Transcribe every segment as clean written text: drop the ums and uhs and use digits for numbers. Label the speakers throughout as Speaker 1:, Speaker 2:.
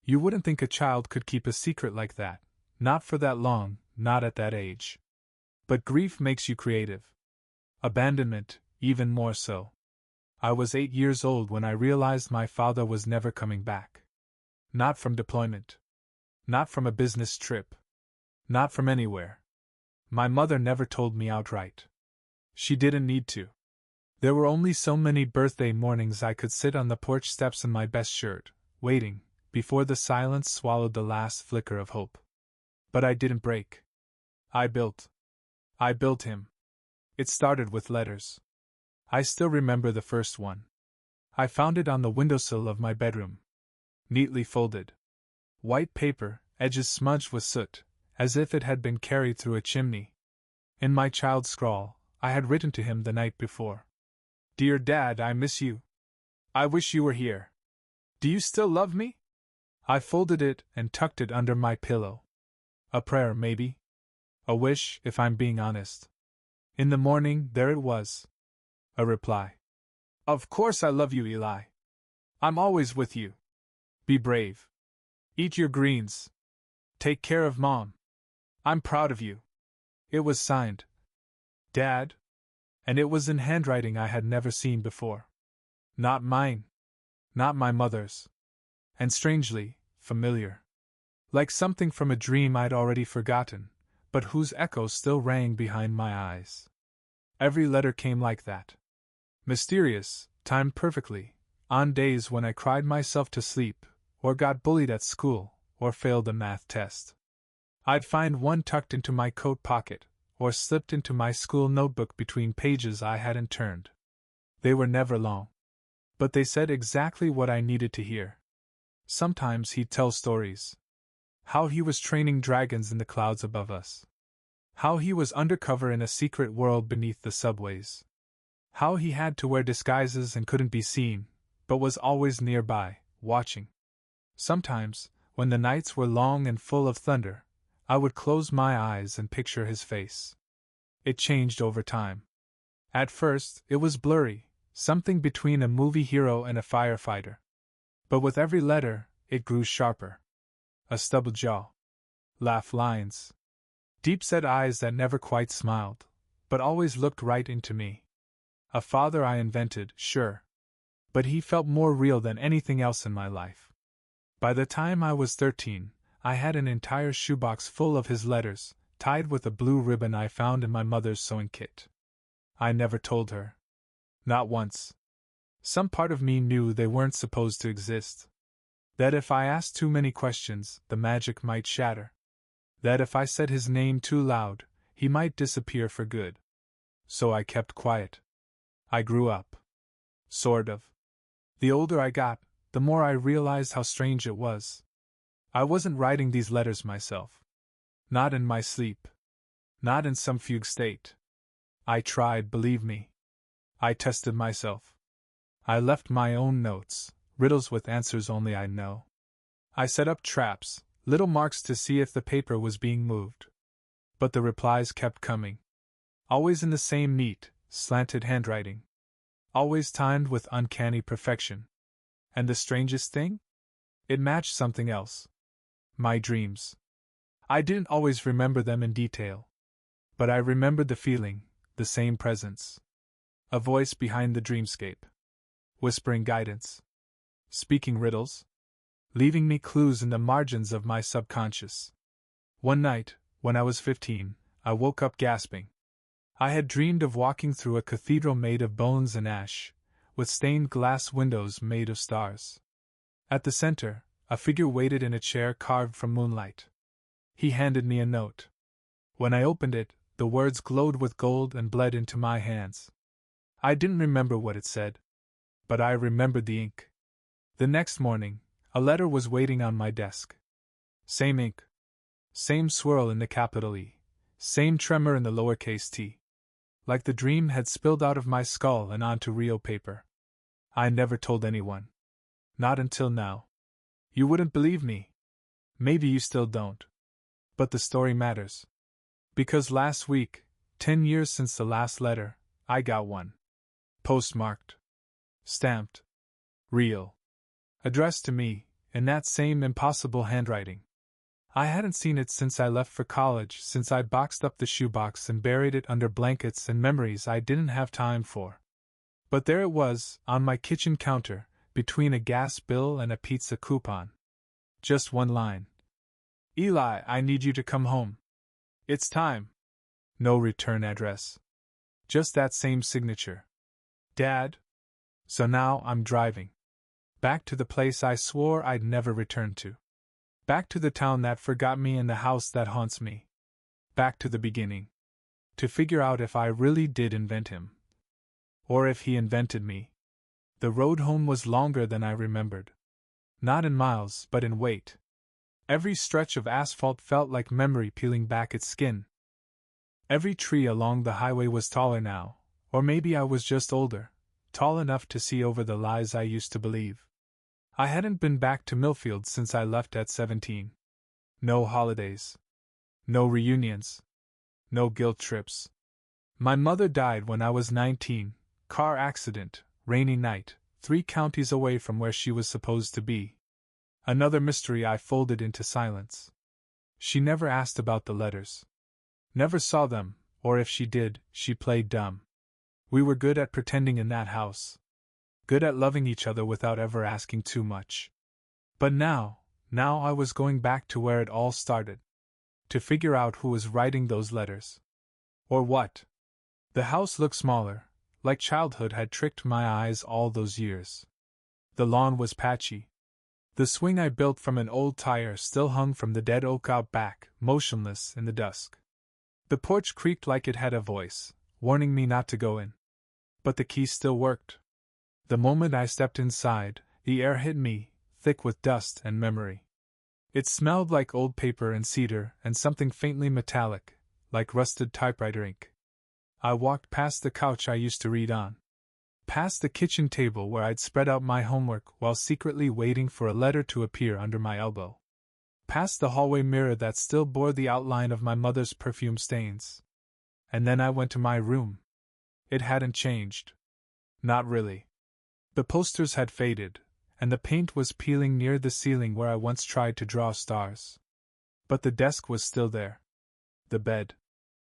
Speaker 1: You wouldn't think a child could keep a secret like that, not for that long, not at that age. But grief makes you creative. Abandonment, even more so. I was 8 years old when I realized my father was never coming back. Not from deployment. Not from a business trip. Not from anywhere. My mother never told me outright. She didn't need to. There were only so many birthday mornings I could sit on the porch steps in my best shirt, waiting, before the silence swallowed the last flicker of hope. But I didn't break. I built him. It started with letters. I still remember the first one. I found it on the windowsill of my bedroom. Neatly folded. White paper, edges smudged with soot, as if it had been carried through a chimney. In my child's scrawl, I had written to him the night before. Dear Dad, I miss you. I wish you were here. Do you still love me? I folded it and tucked it under my pillow. A prayer, maybe? A wish, if I'm being honest. In the morning, there it was. A reply. Of course I love you, Eli. I'm always with you. Be brave. Eat your greens. Take care of Mom. I'm proud of you. It was signed, Dad. And it was in handwriting I had never seen before. Not mine. Not my mother's. And strangely, familiar. Like something from a dream I'd already forgotten, but whose echo still rang behind my eyes. Every letter came like that. Mysterious, timed perfectly, on days when I cried myself to sleep, or got bullied at school, or failed a math test. I'd find one tucked into my coat pocket, or slipped into my school notebook between pages I hadn't turned. They were never long. But they said exactly what I needed to hear. Sometimes he'd tell stories. How he was training dragons in the clouds above us. How he was undercover in a secret world beneath the subways. How he had to wear disguises and couldn't be seen, but was always nearby, watching. Sometimes, when the nights were long and full of thunder, I would close my eyes and picture his face. It changed over time. At first, it was blurry, something between a movie hero and a firefighter. But with every letter, it grew sharper. A stubbled jaw. Laugh lines. Deep-set eyes that never quite smiled, but always looked right into me. A father I invented, sure. But he felt more real than anything else in my life. By the time I was 13, I had an entire shoebox full of his letters, tied with a blue ribbon I found in my mother's sewing kit. I never told her. Not once. Some part of me knew they weren't supposed to exist. That if I asked too many questions, the magic might shatter. That if I said his name too loud, he might disappear for good. So I kept quiet. I grew up. Sort of. The older I got, the more I realized how strange it was. I wasn't writing these letters myself. Not in my sleep. Not in some fugue state. I tried, believe me. I tested myself. I left my own notes, riddles with answers only I know. I set up traps, little marks to see if the paper was being moved. But the replies kept coming. Always in the same neat, slanted handwriting. Always timed with uncanny perfection. And the strangest thing? It matched something else. My dreams. I didn't always remember them in detail. But I remembered the feeling, the same presence. A voice behind the dreamscape. Whispering guidance. Speaking riddles. Leaving me clues in the margins of my subconscious. One night, when I was 15, I woke up gasping. I had dreamed of walking through a cathedral made of bones and ash, with stained glass windows made of stars. At the center, a figure waited in a chair carved from moonlight. He handed me a note. When I opened it, the words glowed with gold and bled into my hands. I didn't remember what it said, but I remembered the ink. The next morning, a letter was waiting on my desk. Same ink. Same swirl in the capital E. Same tremor in the lowercase t. Like the dream had spilled out of my skull and onto real paper. I never told anyone. Not until now. You wouldn't believe me. Maybe you still don't. But the story matters. Because last week, 10 years since the last letter, I got one. Postmarked. Stamped. Real. Addressed to me, in that same impossible handwriting. I hadn't seen it since I left for college, since I boxed up the shoebox and buried it under blankets and memories I didn't have time for. But there it was, on my kitchen counter, between a gas bill and a pizza coupon. Just one line. Eli, I need you to come home. It's time. No return address. Just that same signature. Dad? So now I'm driving. Back to the place I swore I'd never return to. Back to the town that forgot me and the house that haunts me. Back to the beginning. To figure out if I really did invent him. Or if he invented me. The road home was longer than I remembered. Not in miles, but in weight. Every stretch of asphalt felt like memory peeling back its skin. Every tree along the highway was taller now, or maybe I was just older, tall enough to see over the lies I used to believe. I hadn't been back to Millfield since I left at 17. No holidays. No reunions. No guilt trips. My mother died when I was 19, car accident, rainy night, 3 counties away from where she was supposed to be. Another mystery I folded into silence. She never asked about the letters. Never saw them, or if she did, she played dumb. We were good at pretending in that house. Good at loving each other without ever asking too much. But now I was going back to where it all started. To figure out who was writing those letters. Or what. The house looked smaller, like childhood had tricked my eyes all those years. The lawn was patchy. The swing I built from an old tire still hung from the dead oak out back, motionless in the dusk. The porch creaked like it had a voice, warning me not to go in. But the key still worked. The moment I stepped inside, the air hit me, thick with dust and memory. It smelled like old paper and cedar and something faintly metallic, like rusted typewriter ink. I walked past the couch I used to read on. Past the kitchen table where I'd spread out my homework while secretly waiting for a letter to appear under my elbow. Past the hallway mirror that still bore the outline of my mother's perfume stains. And then I went to my room. It hadn't changed. Not really. The posters had faded, and the paint was peeling near the ceiling where I once tried to draw stars. But the desk was still there. The bed.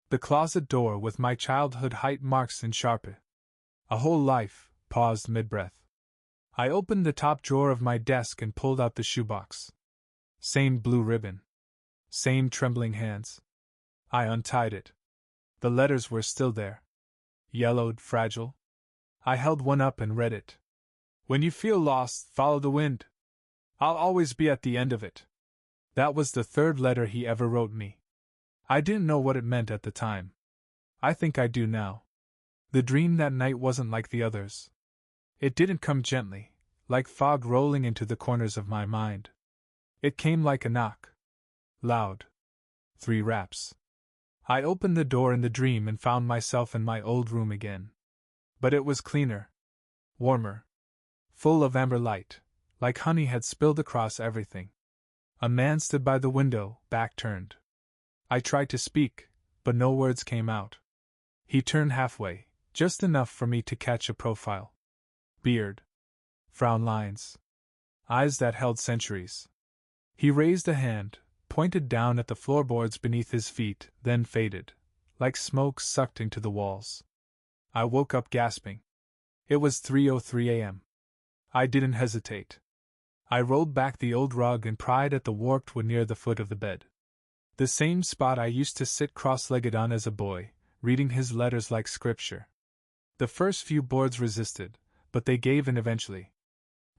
Speaker 1: The closet door with my childhood height marks in Sharpie. A whole life paused mid-breath. I opened the top drawer of my desk and pulled out the shoebox. Same blue ribbon. Same trembling hands. I untied it. The letters were still there. Yellowed, fragile. I held one up and read it. When you feel lost, follow the wind. I'll always be at the end of it. That was the 3rd letter he ever wrote me. I didn't know what it meant at the time. I think I do now. The dream that night wasn't like the others. It didn't come gently, like fog rolling into the corners of my mind. It came like a knock. Loud. 3 raps. I opened the door in the dream and found myself in my old room again. But it was cleaner. Warmer. Full of amber light, like honey had spilled across everything. A man stood by the window, back turned. I tried to speak, but no words came out. He turned halfway, just enough for me to catch a profile. Beard. Frown lines. Eyes that held centuries. He raised a hand, pointed down at the floorboards beneath his feet, then faded, like smoke sucked into the walls. I woke up gasping. It was 3:03 a.m. I didn't hesitate. I rolled back the old rug and pried at the warped wood near the foot of the bed. The same spot I used to sit cross-legged on as a boy, reading his letters like scripture. The first few boards resisted, but they gave in eventually.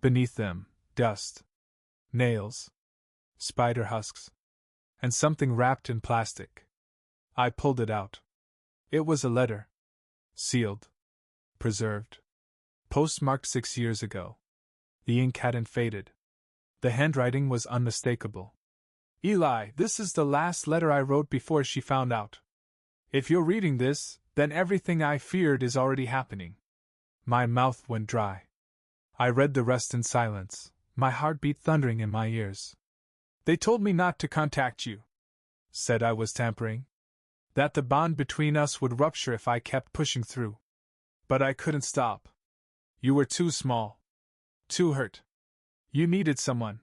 Speaker 1: Beneath them, dust. Nails. Spider husks. And something wrapped in plastic. I pulled it out. It was a letter. Sealed. Preserved. Postmarked 6 years ago. The ink hadn't faded. The handwriting was unmistakable. Eli, this is the last letter I wrote before she found out. If you're reading this, then everything I feared is already happening. My mouth went dry. I read the rest in silence, my heartbeat thundering in my ears. They told me not to contact you. Said I was tampering. That the bond between us would rupture if I kept pushing through. But I couldn't stop. You were too small. Too hurt. You needed someone.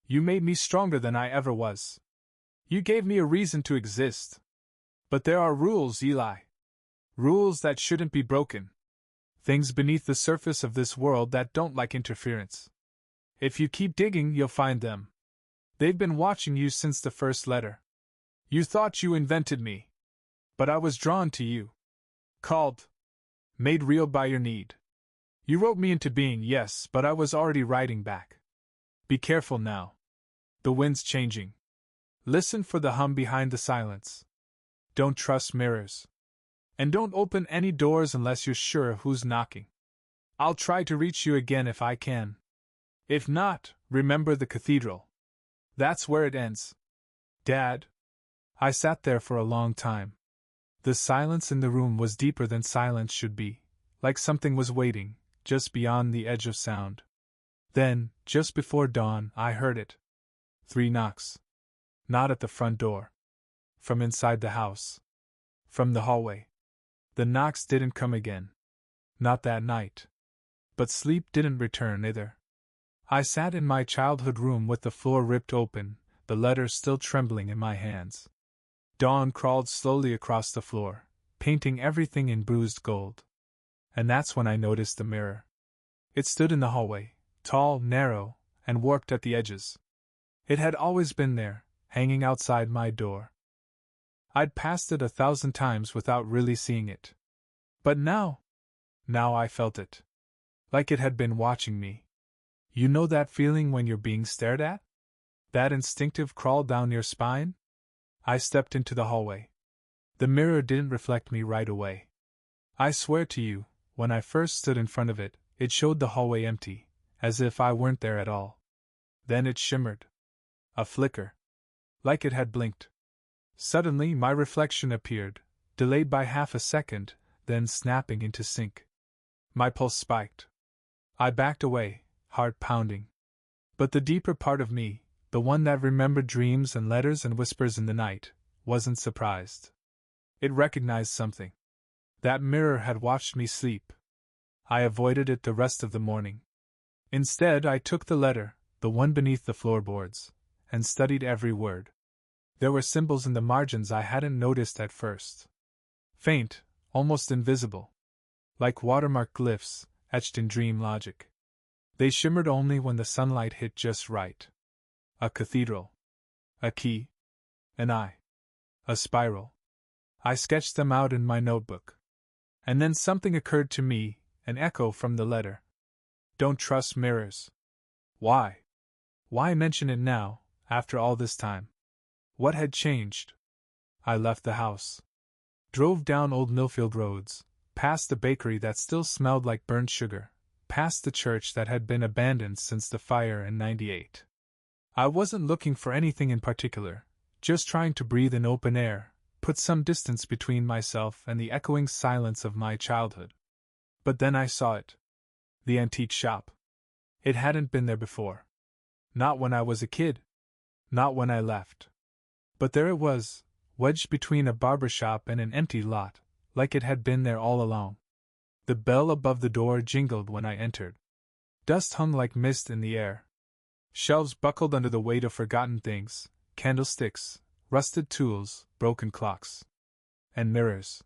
Speaker 1: You made me stronger than I ever was. You gave me a reason to exist. But there are rules, Eli. Rules that shouldn't be broken. Things beneath the surface of this world that don't like interference. If you keep digging, you'll find them. They've been watching you since the first letter. You thought you invented me. But I was drawn to you. Called. Made real by your need. You wrote me into being, yes, but I was already writing back. Be careful now. The wind's changing. Listen for the hum behind the silence. Don't trust mirrors. And don't open any doors unless you're sure of who's knocking. I'll try to reach you again if I can. If not, remember the cathedral. That's where it ends. Dad. I sat there for a long time. The silence in the room was deeper than silence should be, like something was waiting, just beyond the edge of sound. Then, just before dawn, I heard it. 3 knocks. Not at the front door. From inside the house. From the hallway. The knocks didn't come again. Not that night. But sleep didn't return either. I sat in my childhood room with the floor ripped open, the letter still trembling in my hands. Dawn crawled slowly across the floor, painting everything in bruised gold. And that's when I noticed the mirror. It stood in the hallway, tall, narrow, and warped at the edges. It had always been there, hanging outside my door. I'd passed it 1,000 times without really seeing it. But now I felt it. Like it had been watching me. You know that feeling when you're being stared at? That instinctive crawl down your spine? I stepped into the hallway. The mirror didn't reflect me right away. I swear to you, when I first stood in front of it, it showed the hallway empty, as if I weren't there at all. Then it shimmered. A flicker. Like it had blinked. Suddenly my reflection appeared, delayed by half a second, then snapping into sync. My pulse spiked. I backed away, heart pounding. But the deeper part of me, the one that remembered dreams and letters and whispers in the night, wasn't surprised. It recognized something. That mirror had watched me sleep. I avoided it the rest of the morning. Instead, I took the letter, the one beneath the floorboards, and studied every word. There were symbols in the margins I hadn't noticed at first. Faint, almost invisible. Like watermark glyphs, etched in dream logic. They shimmered only when the sunlight hit just right. A cathedral. A key. An eye. A spiral. I sketched them out in my notebook. And then something occurred to me, an echo from the letter. Don't trust mirrors. Why? Why mention it now, after all this time? What had changed? I left the house. Drove down old Millfield roads, past the bakery that still smelled like burnt sugar, past the church that had been abandoned since the fire in '98. I wasn't looking for anything in particular, just trying to breathe in open air, put some distance between myself and the echoing silence of my childhood. But then I saw it. The antique shop. It hadn't been there before. Not when I was a kid. Not when I left. But there it was, wedged between a barber shop and an empty lot, like it had been there all along. The bell above the door jingled when I entered. Dust hung like mist in the air. Shelves buckled under the weight of forgotten things, candlesticks, rusted tools, broken clocks. And mirrors.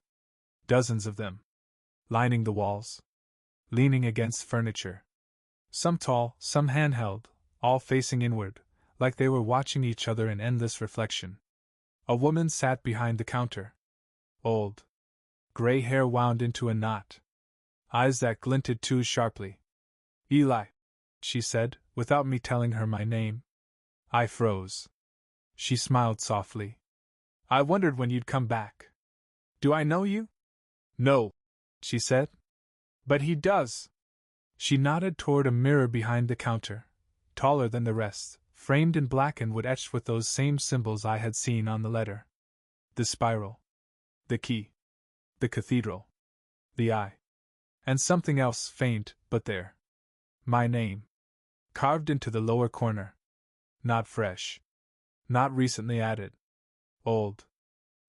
Speaker 1: Dozens of them. Lining the walls. Leaning against furniture. Some tall, some handheld, all facing inward, like they were watching each other in endless reflection. A woman sat behind the counter. Old. Gray hair wound into a knot. Eyes that glinted too sharply. Eli, she said, without me telling her my name. I froze. She smiled softly. I wondered when you'd come back. Do I know you? No, she said. But he does. She nodded toward a mirror behind the counter, taller than the rest, framed in black and wood etched with those same symbols I had seen on the letter. The spiral. The key. The cathedral. The eye. And something else faint, but there. My name. Carved into the lower corner. Not fresh. Not recently added. Old.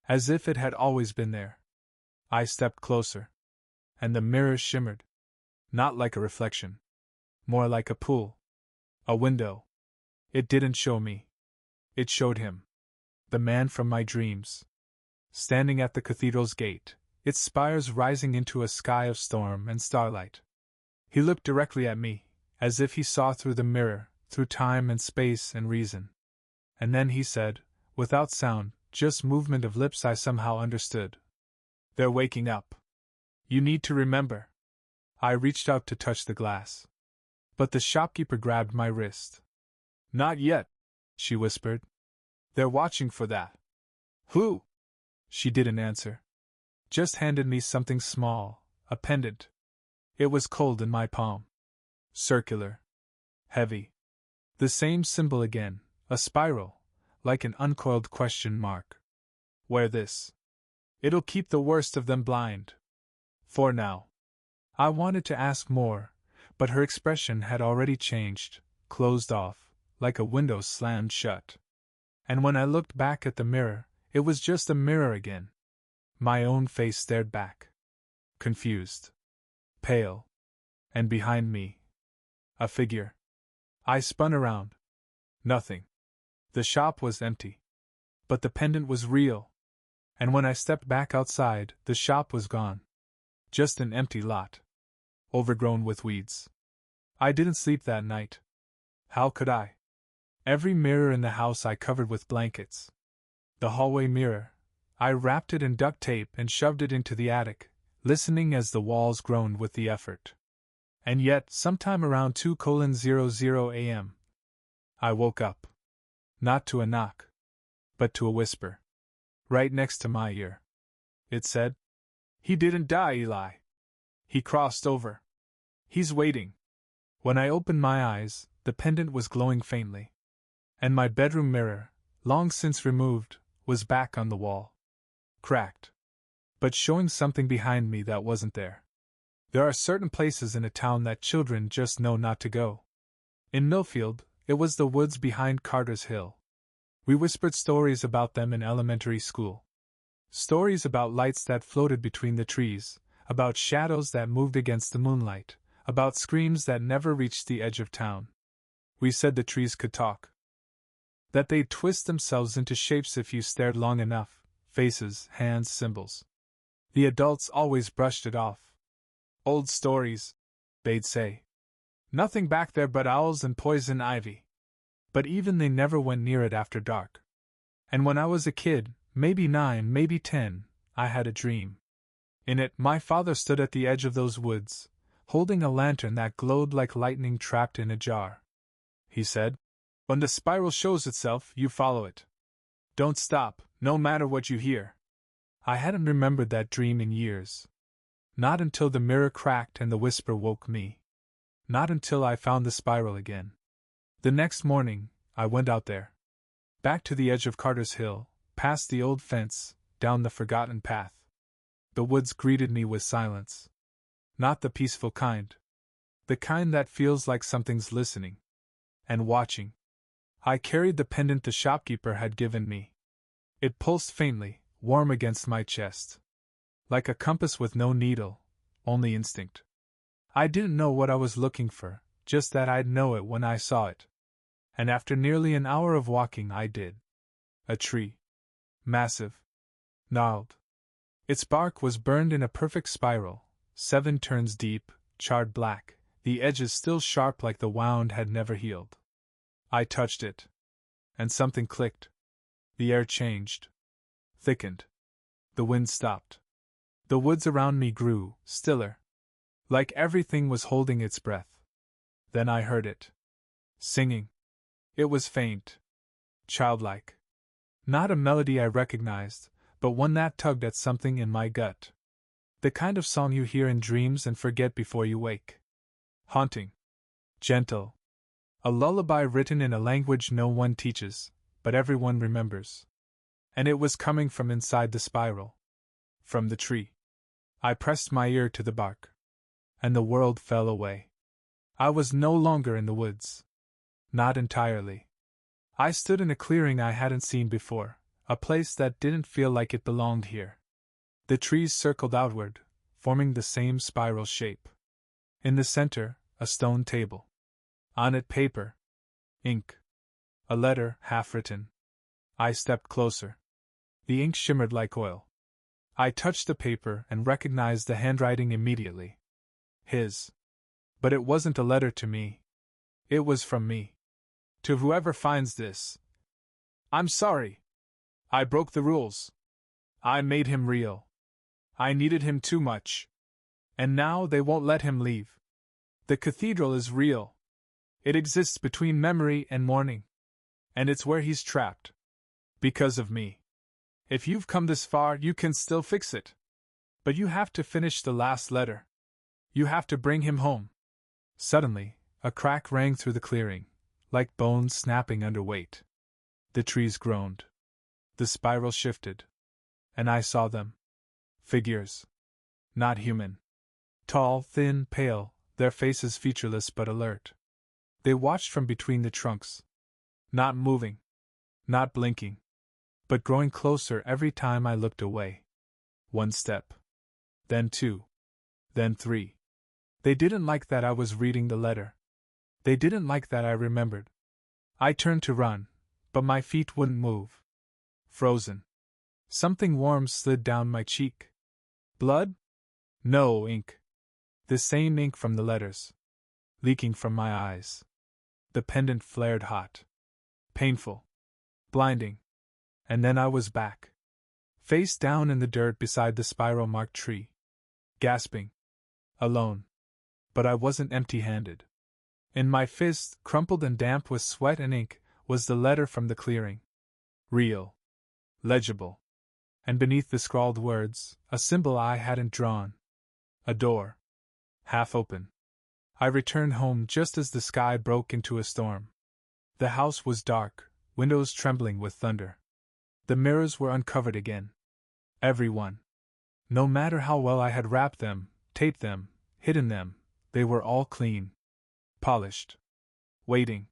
Speaker 1: As if it had always been there. I stepped closer. And the mirror shimmered. Not like a reflection. More like a pool. A window. It didn't show me. It showed him. The man from my dreams. Standing at the cathedral's gate, its spires rising into a sky of storm and starlight. He looked directly at me, as if he saw through the mirror, through time and space and reason. And then he said, without sound, just movement of lips I somehow understood. They're waking up. You need to remember. I reached out to touch the glass. But the shopkeeper grabbed my wrist. Not yet, she whispered. They're watching for that. Who? She didn't answer. Just handed me something small, a pendant. It was cold in my palm. Circular. Heavy. The same symbol again, a spiral, like an uncoiled question mark. Wear this. It'll keep the worst of them blind. For now. I wanted to ask more, but her expression had already changed, closed off, like a window slammed shut. And when I looked back at the mirror, it was just a mirror again. My own face stared back. Confused. Pale. And behind me. A figure. I spun around. Nothing. The shop was empty. But the pendant was real. And when I stepped back outside, the shop was gone. Just an empty lot. Overgrown with weeds. I didn't sleep that night. How could I? Every mirror in the house I covered with blankets. The hallway mirror, I wrapped it in duct tape and shoved it into the attic, listening as the walls groaned with the effort. And yet, sometime around 2:00 a.m., I woke up. Not to a knock, but to a whisper. Right next to my ear. It said, "He didn't die, Eli. He crossed over. He's waiting." When I opened my eyes, the pendant was glowing faintly. And my bedroom mirror, long since removed, was back on the wall. Cracked. But showing something behind me that wasn't there. There are certain places in a town that children just know not to go. In Millfield, it was the woods behind Carter's Hill. We whispered stories about them in elementary school. Stories about lights that floated between the trees, about shadows that moved against the moonlight, about screams that never reached the edge of town. We said the trees could talk. That they'd twist themselves into shapes if you stared long enough, faces, hands, symbols. The adults always brushed it off. Old stories, they'd say. Nothing back there but owls and poison ivy. But even they never went near it after dark. And when I was a kid, maybe 9, maybe 10, I had a dream. In it, my father stood at the edge of those woods, holding a lantern that glowed like lightning trapped in a jar. He said, "When the spiral shows itself, you follow it. Don't stop, no matter what you hear." I hadn't remembered that dream in years. Not until the mirror cracked and the whisper woke me. Not until I found the spiral again. The next morning, I went out there. Back to the edge of Carter's Hill, past the old fence, down the forgotten path. The woods greeted me with silence. Not the peaceful kind. The kind that feels like something's listening. And watching. I carried the pendant the shopkeeper had given me. It pulsed faintly, warm against my chest. Like a compass with no needle, only instinct. I didn't know what I was looking for, just that I'd know it when I saw it. And after nearly an hour of walking, I did. A tree. Massive. Gnarled. Its bark was burned in a perfect spiral, 7 turns deep, charred black, the edges still sharp like the wound had never healed. I touched it. And something clicked. The air changed. Thickened. The wind stopped. The woods around me grew, stiller. Like everything was holding its breath. Then I heard it. Singing. It was faint. Childlike. Not a melody I recognized, but one that tugged at something in my gut. The kind of song you hear in dreams and forget before you wake. Haunting. Gentle. A lullaby written in a language no one teaches, but everyone remembers. And it was coming from inside the spiral. From the tree. I pressed my ear to the bark. And the world fell away. I was no longer in the woods. Not entirely. I stood in a clearing I hadn't seen before, a place that didn't feel like it belonged here. The trees circled outward, forming the same spiral shape. In the center, a stone table. On it paper. Ink. A letter, half written. I stepped closer. The ink shimmered like oil. I touched the paper and recognized the handwriting immediately. His. But it wasn't a letter to me. It was from me. To whoever finds this. I'm sorry. I broke the rules. I made him real. I needed him too much. And now they won't let him leave. The cathedral is real. It exists between memory and morning. And it's where he's trapped. Because of me. If you've come this far, you can still fix it. But you have to finish the last letter. You have to bring him home. Suddenly, a crack rang through the clearing, like bones snapping under weight. The trees groaned. The spiral shifted. And I saw them. Figures. Not human. Tall, thin, pale, their faces featureless but alert. They watched from between the trunks. Not moving. Not blinking. But growing closer every time I looked away. 1 step. Then 2. Then 3. They didn't like that I was reading the letter. They didn't like that I remembered. I turned to run, but my feet wouldn't move. Frozen. Something warm slid down my cheek. Blood? No, ink. The same ink from the letters. Leaking from my eyes. The pendant flared hot. Painful. Blinding. And then I was back. Face down in the dirt beside the spiral-marked tree. Gasping. Alone. But I wasn't empty-handed. In my fist, crumpled and damp with sweat and ink, was the letter from the clearing. Real. Legible. And beneath the scrawled words, a symbol I hadn't drawn. A door. Half open. I returned home just as the sky broke into a storm. The house was dark, windows trembling with thunder. The mirrors were uncovered again. Every one. No matter how well I had wrapped them, taped them, hidden them, they were all clean. Polished. Waiting.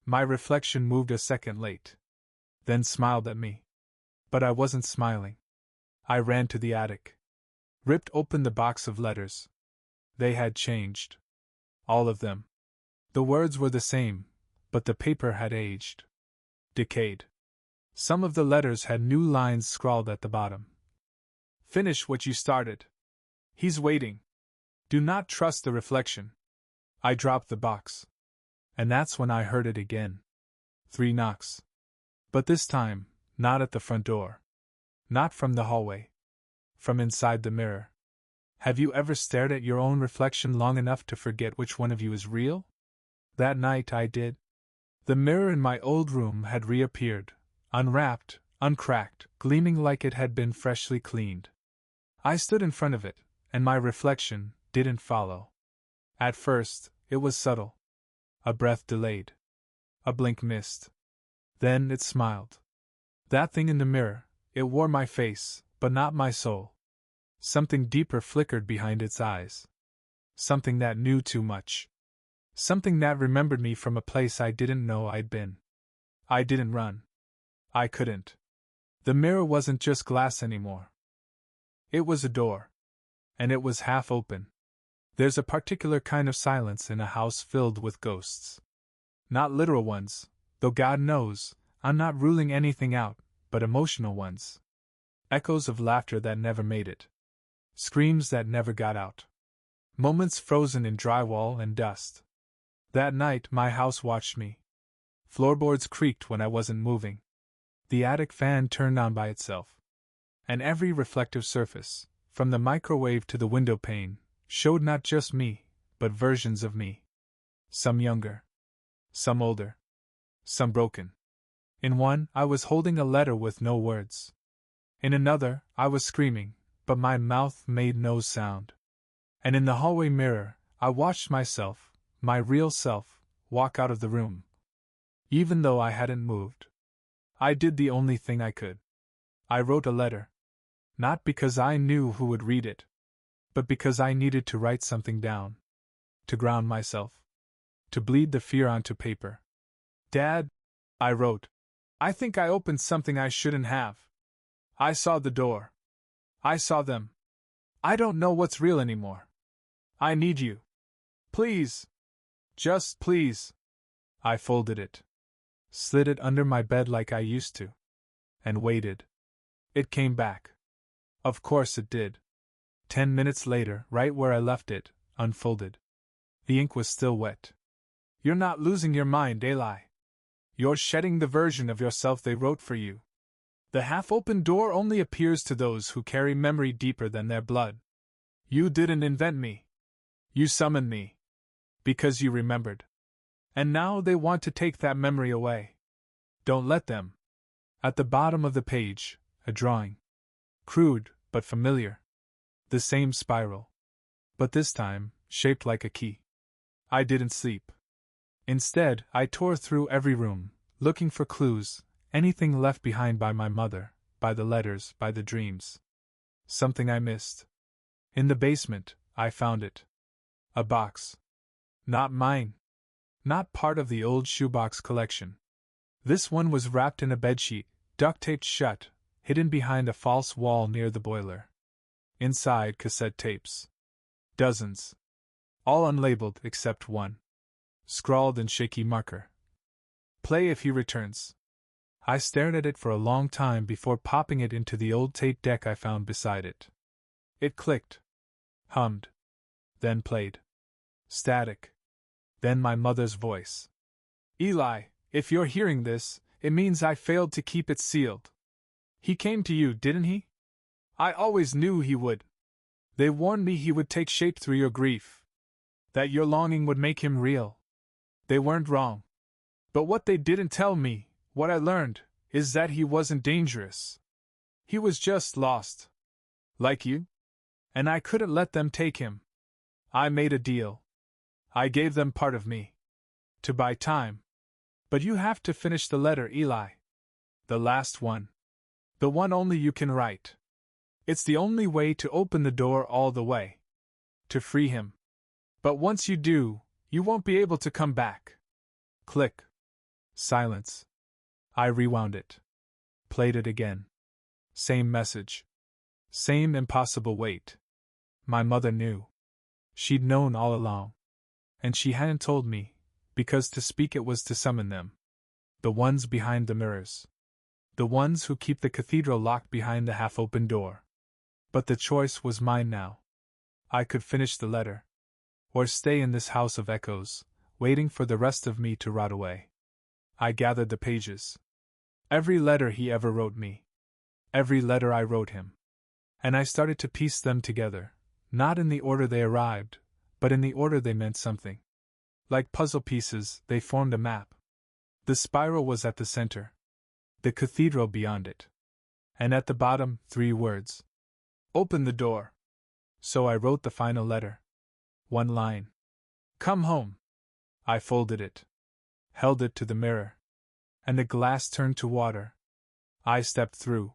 Speaker 1: My reflection moved a second late. Then smiled at me. But I wasn't smiling. I ran to the attic. Ripped open the box of letters. They had changed. All of them. The words were the same, but the paper had aged. Decayed. Some of the letters had new lines scrawled at the bottom. Finish what you started. He's waiting. Do not trust the reflection. I dropped the box. And that's when I heard it again. 3 knocks. But this time, not at the front door. Not from the hallway. From inside the mirror. Have you ever stared at your own reflection long enough to forget which one of you is real? That night I did. The mirror in my old room had reappeared, unwrapped, uncracked, gleaming like it had been freshly cleaned. I stood in front of it, and my reflection didn't follow. At first, it was subtle. A breath delayed. A blink missed. Then it smiled. That thing in the mirror, it wore my face, but not my soul. Something deeper flickered behind its eyes. Something that knew too much. Something that remembered me from a place I didn't know I'd been. I didn't run. I couldn't. The mirror wasn't just glass anymore. It was a door. And it was half open. There's a particular kind of silence in a house filled with ghosts. Not literal ones, though God knows, I'm not ruling anything out, but emotional ones. Echoes of laughter that never made it. Screams that never got out. Moments frozen in drywall and dust. That night my house watched me. Floorboards creaked when I wasn't moving. The attic fan turned on by itself. And every reflective surface, from the microwave to the window pane, showed not just me, but versions of me. Some younger. Some older. Some broken. In one, I was holding a letter with no words. In another, I was screaming, but my mouth made no sound. And in the hallway mirror, I watched myself, my real self, walk out of the room. Even though I hadn't moved. I did the only thing I could. I wrote a letter. Not because I knew who would read it, but because I needed to write something down. To ground myself. To bleed the fear onto paper. Dad, I wrote. I think I opened something I shouldn't have. I saw the door. I saw them. I don't know what's real anymore. I need you. Please. Just please. I folded it. slid it under my bed like I used to, and waited. It came back. Of course it did. 10 minutes later, right where I left it, unfolded. The ink was still wet. You're not losing your mind, Eli. You're shedding the version of yourself they wrote for you. The half-open door only appears to those who carry memory deeper than their blood. You didn't invent me. You summoned me. Because you remembered. And now they want to take that memory away. Don't let them. At the bottom of the page, a drawing. Crude, but familiar. The same spiral. But this time, shaped like a key. I didn't sleep. Instead, I tore through every room, looking for clues, anything left behind by my mother, by the letters, by the dreams. Something I missed. In the basement, I found it. A box. Not mine. Not part of the old shoebox collection. This one was wrapped in a bedsheet, duct-taped shut, hidden behind a false wall near the boiler. Inside, cassette tapes. Dozens. All unlabeled except one. Scrawled in shaky marker. Play if he returns. I stared at it for a long time before popping it into the old tape deck I found beside it. It clicked. Hummed. Then played. Static. Then my mother's voice. Eli, if you're hearing this, it means I failed to keep it sealed. He came to you, didn't he? I always knew he would. They warned me he would take shape through your grief. That your longing would make him real. They weren't wrong. But what they didn't tell me, what I learned, is that he wasn't dangerous. He was just lost. Like you? And I couldn't let them take him. I made a deal. I gave them part of me. To buy time. But you have to finish the letter, Eli. The last one. The one only you can write. It's the only way to open the door all the way. To free him. But once you do, you won't be able to come back. Click. Silence. I rewound it. Played it again. Same message. Same impossible wait. My mother knew. She'd known all along. And she hadn't told me, because to speak it was to summon them. The ones behind the mirrors. The ones who keep the cathedral locked behind the half-open door. But the choice was mine now. I could finish the letter. Or stay in this house of echoes, waiting for the rest of me to rot away. I gathered the pages. Every letter he ever wrote me. Every letter I wrote him. And I started to piece them together, not in the order they arrived, but in the order they meant something. Like puzzle pieces, they formed a map. The spiral was at the center. The cathedral beyond it. And at the bottom, 3 words. Open the door. So I wrote the final letter. 1 line. Come home. I folded it. Held it to the mirror. And the glass turned to water. I stepped through.